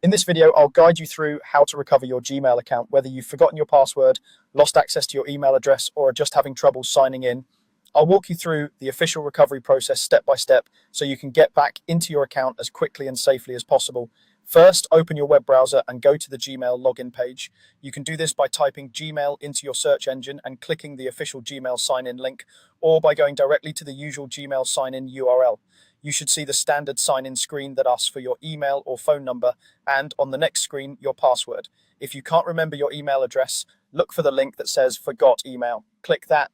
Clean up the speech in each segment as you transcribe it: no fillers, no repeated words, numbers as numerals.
In this video, I'll guide you through how to recover your Gmail account, whether you've forgotten your password, lost access to your email address, or are just having trouble signing in. I'll walk you through the official recovery process step by step so you can get back into your account as quickly and safely as possible. First, open your web browser and go to the Gmail login page. You can do this by typing Gmail into your search engine and clicking the official Gmail sign-in link, or by going directly to the usual Gmail sign-in URL. You should see the standard sign-in screen that asks for your email or phone number, and on the next screen, your password. If you can't remember your email address, look for the link that says Forgot Email. Click that.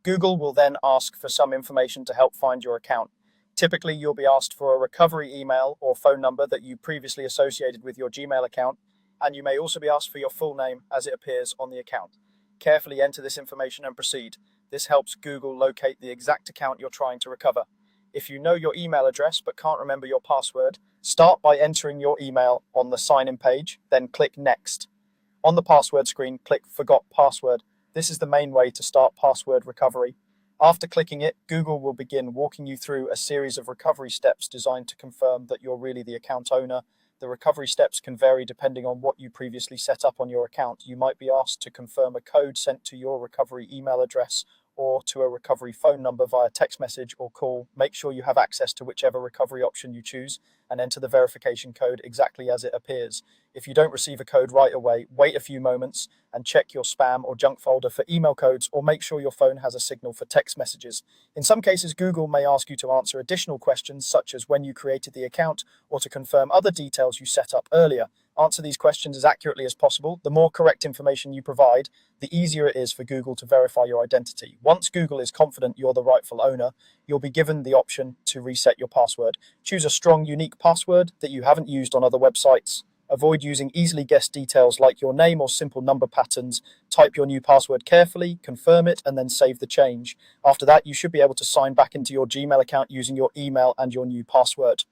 Google will then ask for some information to help find your account. Typically, you'll be asked for a recovery email or phone number that you previously associated with your Gmail account, and you may also be asked for your full name as it appears on the account. Carefully enter this information and proceed. This helps Google locate the exact account you're trying to recover. If you know your email address but can't remember your password, start by entering your email on the sign-in page, then click Next. On the password screen, click Forgot Password. This is the main way to start password recovery. After clicking it, Google will begin walking you through a series of recovery steps designed to confirm that you're really the account owner. The recovery steps can vary depending on what you previously set up on your account. You might be asked to confirm a code sent to your recovery email address or to a recovery phone number via text message or call. Make sure you have access to whichever recovery option you choose and enter the verification code exactly as it appears. If you don't receive a code right away, wait a few moments and check your spam or junk folder for email codes, or make sure your phone has a signal for text messages. In some cases, Google may ask you to answer additional questions, such as when you created the account, or to confirm other details you set up earlier. Answer these questions as accurately as possible. The more correct information you provide, the easier it is for Google to verify your identity. Once Google is confident you're the rightful owner, you'll be given the option to reset your password. Choose a strong, unique password that you haven't used on other websites. Avoid using easily guessed details like your name or simple number patterns. Type your new password carefully, confirm it, and then save the change. After that, you should be able to sign back into your Gmail account using your email and your new password.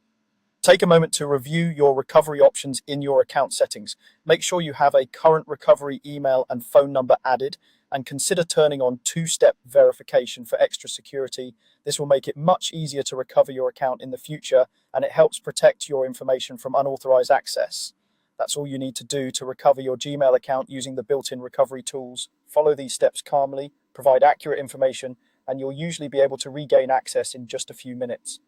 Take a moment to review your recovery options in your account settings. Make sure you have a current recovery email and phone number added, and consider turning on two-step verification for extra security. This will make it much easier to recover your account in the future, and it helps protect your information from unauthorized access. That's all you need to do to recover your Gmail account using the built-in recovery tools. Follow these steps calmly, provide accurate information, and you'll usually be able to regain access in just a few minutes.